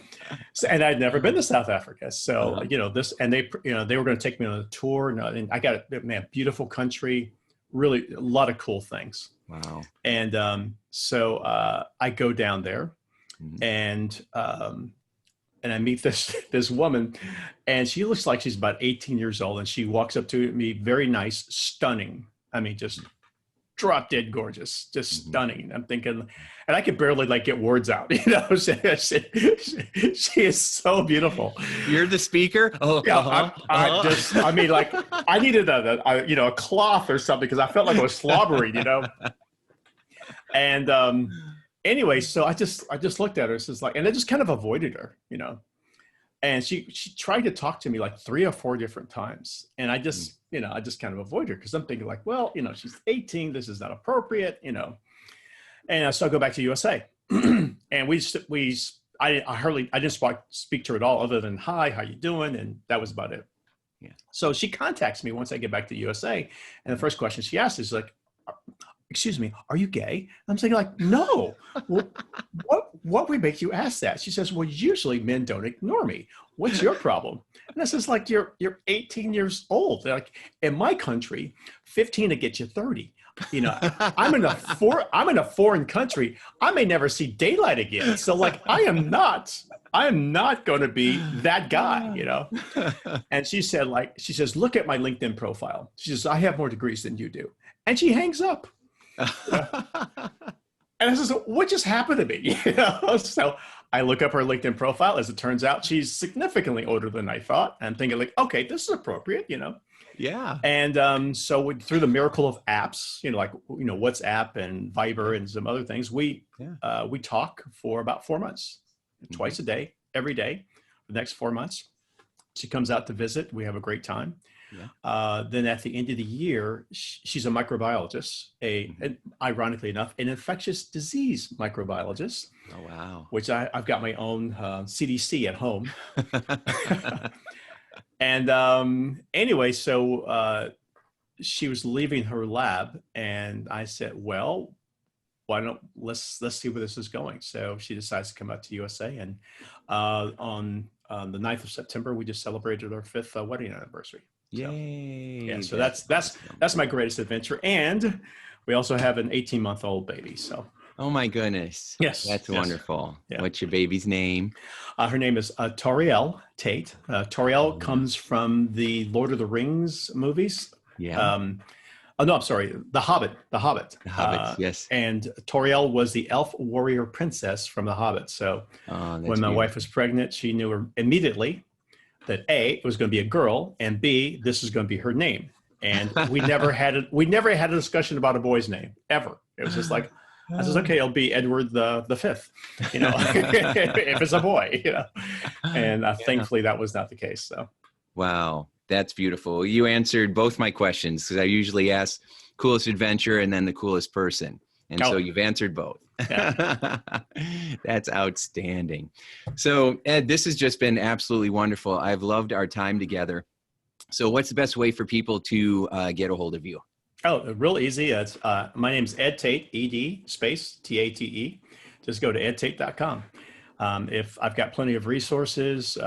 So, and I'd never been to South Africa. So, and they were going to take me on a tour, and I got man, beautiful country, really a lot of cool things. Wow. And so I go down there, and I meet this woman, and she looks like she's about 18 years old, and she walks up to me, very nice, stunning. I mean, just drop dead gorgeous, just stunning. I'm thinking, and I could barely like get words out. She is so beautiful. You're the speaker. Oh, yeah. I mean, like, I needed a cloth or something because I felt like I was slobbering, And anyway, so I just looked at her. So it's like, and I just kind of avoided her, And she tried to talk to me like 3 or 4 different times, and I just kind of avoid her because I'm thinking like, well, she's 18, this is not appropriate, And so I go back to USA, and I didn't speak to her at all, other than hi, how you doing, and that was about it. Yeah. So she contacts me once I get back to USA, and the first question she asks is like, excuse me, are you gay? I'm saying like, no. Well, what would make you ask that? She says, well, usually men don't ignore me. What's your problem? And I says, like, you're 18 years old. They're like, in my country, 15 to get you 30. I'm in a foreign country. I may never see daylight again. So like, I am not going to be that guy, And she says, look at my LinkedIn profile. She says, I have more degrees than you do. And she hangs up. And I says, what just happened to me? So I look up her LinkedIn profile. As it turns out, she's significantly older than I thought. And I'm thinking like, okay, this is appropriate, Yeah. And so through the miracle of apps, like WhatsApp and Viber and some other things, we talk for about 4 months, twice a day, every day, for the next 4 months. She comes out to visit. We have a great time. Yeah. Then at the end of the year, she's a microbiologist, ironically enough, an infectious disease microbiologist. Oh, wow. Which I've got my own CDC at home. And anyway, so she was leaving her lab, and I said, well, let's see where this is going. So she decides to come out to USA, and on the 9th of September, we just celebrated our 5th wedding anniversary. Yay. Yeah, so that's my greatest adventure. And we also have an 18-month-old baby. So. Oh my goodness. Yes. That's wonderful. Yeah. What's your baby's name? Her name is Toriel Tate. Toriel comes from the Lord of the Rings movies. Yeah. Oh, no, I'm sorry. The Hobbit. The Hobbit. The Hobbit, yes. And Toriel was the elf warrior princess from The Hobbit. So when my wife was pregnant, she knew her immediately that A, it was going to be a girl, and B, this is going to be her name. And we never had a discussion about a boy's name ever. It was just like, I says, okay, it'll be Edward the Fifth, if it's a boy, And thankfully that was not the case. So. Wow, that's beautiful. You answered both my questions, because I usually ask coolest adventure and then the coolest person. And so you've answered both. Yeah. That's outstanding. So Ed, this has just been absolutely wonderful. I've loved our time together. So what's the best way for people to get a hold of you? Oh, real easy. It's my name's Ed Tate, ED space TATE. Just go to edtate.com. If I've got plenty of resources,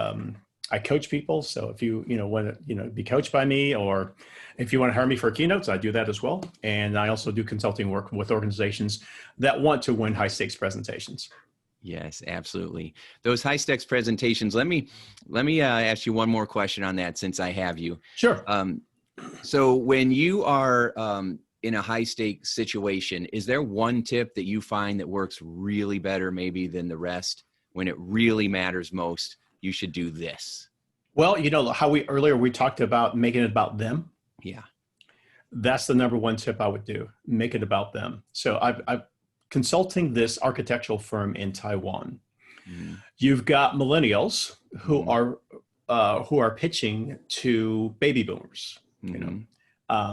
I coach people. So if you want to be coached by me, or if you want to hire me for keynotes, I do that as well. And I also do consulting work with organizations that want to win high stakes presentations. Yes, absolutely. Those high stakes presentations. Let me ask you one more question on that, since I have you. Sure. So when you are in a high stakes situation, is there one tip that you find that works really better maybe than the rest? When it really matters most, you should do this. Well, how earlier we talked about making it about them. Yeah. That's the number one tip I would do. Make it about them. So I'm consulting this architectural firm in Taiwan. Mm. You've got millennials who are pitching to baby boomers.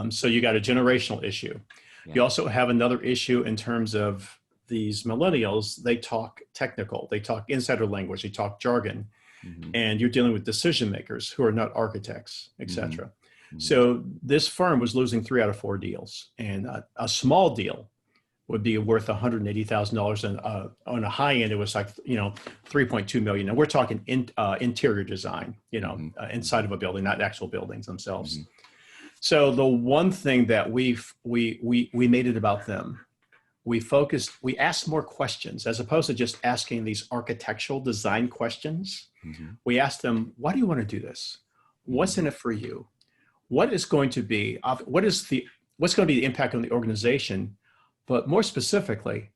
So you got a generational issue. Yeah. You also have another issue in terms of these millennials. They talk technical, they talk insider language, they talk jargon. Mm-hmm. and you're dealing with decision makers who are not architects, et cetera. Mm-hmm. So this firm was losing 3 out of 4 deals, and a small deal would be worth $180,000, and on a high end, it was like 3.2 million. And we're talking interior design, inside of a building, not actual buildings themselves. Mm-hmm. So the one thing that we made it about them. We asked more questions as opposed to just asking these architectural design questions. Mm-hmm. We asked them, why do you want to do this? What's in it for you? What is going to be, what's going to be the impact on the organization? But more specifically,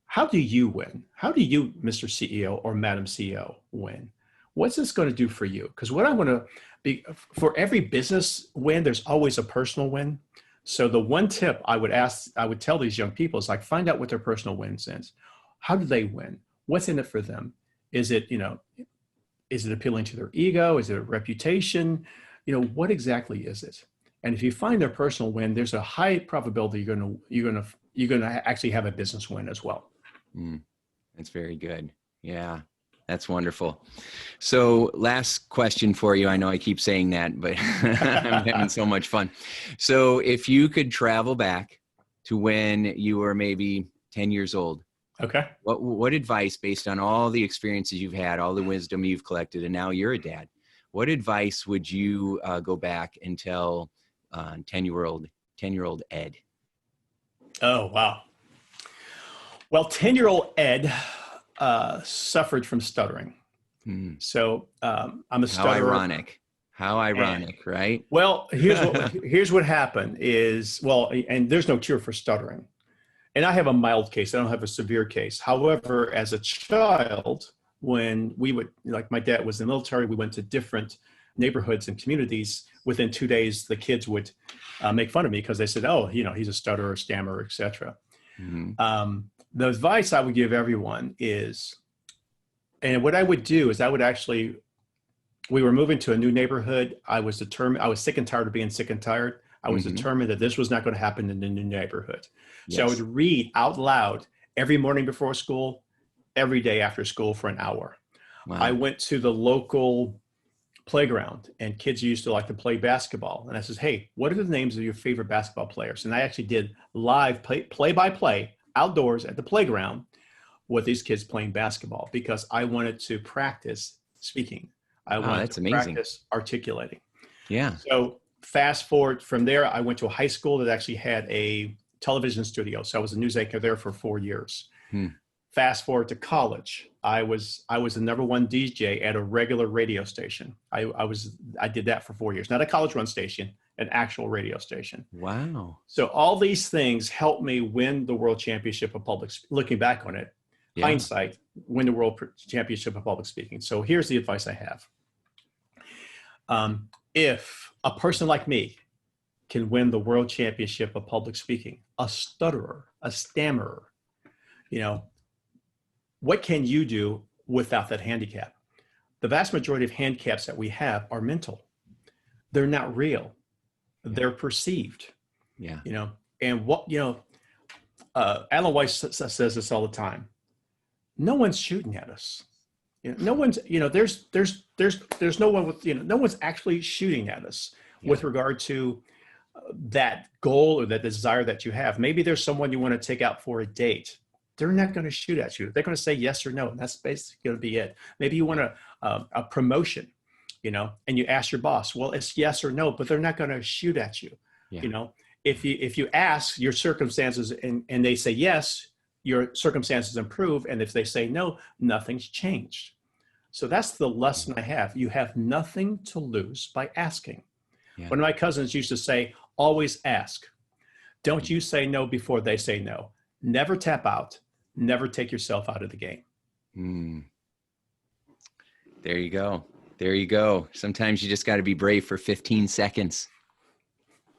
how do you win? How do you, Mr. CEO or Madam CEO, win? What's this going to do for you? Because what I want to be, for every business win, there's always a personal win. So the one tip I would tell these young people is like, find out what their personal win is. How do they win? What's in it for them? Is it appealing to their ego? Is it a reputation? What exactly is it? And if you find their personal win, there's a high probability you're going to actually have a business win as well. That's very good. Yeah. That's wonderful. So last question for you. I know I keep saying that, but I'm having so much fun. So if you could travel back to when you were maybe 10 years old, okay, what advice, based on all the experiences you've had, all the wisdom you've collected, and now you're a dad, what advice would you go back and tell 10-year-old Ed? Oh, wow. Well, 10-year-old Ed suffered from stuttering. So I'm a stutterer. How ironic, right? Well, here's what happened is, and there's no cure for stuttering. And I have a mild case. I don't have a severe case. However, as a child, when we would, like my dad was in the military, we went to different neighborhoods and communities. Within 2 days, the kids would make fun of me because they said, oh, he's a stutterer, stammerer, et cetera. Mm-hmm. The advice I would give everyone is, and what I would do is we were moving to a new neighborhood. I was sick and tired of being sick and tired. I was determined that this was not going to happen in the new neighborhood. Yes. So I would read out loud every morning before school, every day after school for an hour. Wow. I went to the local playground, and kids used to like to play basketball. And I says, hey, what are the names of your favorite basketball players? And I actually did live play-by-play outdoors at the playground with these kids playing basketball because I wanted to practice speaking. I wanted to practice articulating. Yeah. So fast forward from there, I went to a high school that actually had a television studio. So I was a news anchor there for 4 years. Fast forward to college, I was the #1 DJ at a regular radio station. I did that for 4 years, not a college run station, an actual radio station. Wow. So all these things helped me win the World Championship of Public, looking back on it, hindsight, win the World Championship of Public Speaking. So here's the advice I have. If a person like me can win the World Championship of Public Speaking, a stutterer, a stammerer, what can you do without that handicap? The vast majority of handicaps that we have are mental. They're not real. They're perceived. Yeah. And Alan Weiss says this all the time. No one's shooting at us. No one's, there's no one with, no one's actually shooting at us with regard to that goal or that desire that you have. Maybe there's someone you want to take out for a date. They're not going to shoot at you. They're going to say yes or no. And that's basically going to be it. Maybe you want a promotion, and you ask your boss, well, it's yes or no, but they're not going to shoot at you. Yeah. If you ask your circumstances and they say yes, your circumstances improve. And if they say no, nothing's changed. So that's the lesson I have. You have nothing to lose by asking. Yeah. One of my cousins used to say, always ask. Don't you say no before they say no. Never tap out. Never take yourself out of the game. There you go. There you go. Sometimes you just got to be brave for 15 seconds.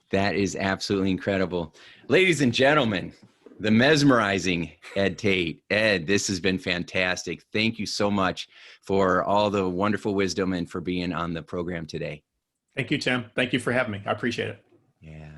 That is absolutely incredible. Ladies and gentlemen, the mesmerizing Ed Tate. Ed, this has been fantastic. Thank you so much for all the wonderful wisdom and for being on the program today. Thank you, Tim. Thank you for having me. I appreciate it. Yeah.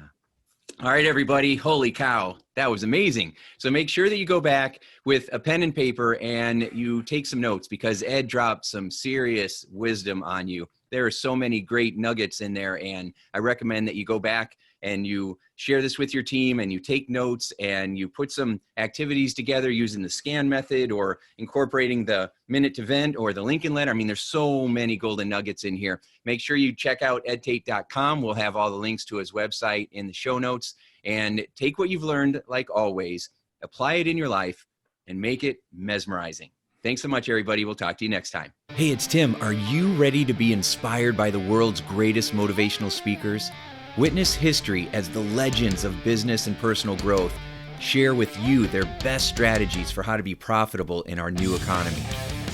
All right, everybody. Holy cow. That was amazing. So make sure that you go back with a pen and paper and you take some notes, because Ed dropped some serious wisdom on you. There are so many great nuggets in there, and I recommend that you go back and you share this with your team and you take notes and you put some activities together using the SCAN method or incorporating the minute to vent or the Lincoln letter. I mean, there's so many golden nuggets in here. Make sure you check out edtate.com. We'll have all the links to his website in the show notes, and take what you've learned, like always, apply it in your life and make it mesmerizing. Thanks so much, everybody. We'll talk to you next time. Hey, it's Tim. Are you ready to be inspired by the world's greatest motivational speakers? Witness history as the legends of business and personal growth share with you their best strategies for how to be profitable in our new economy.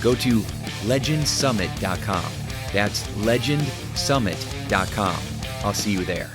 Go to legendsummit.com. That's legendsummit.com. I'll see you there.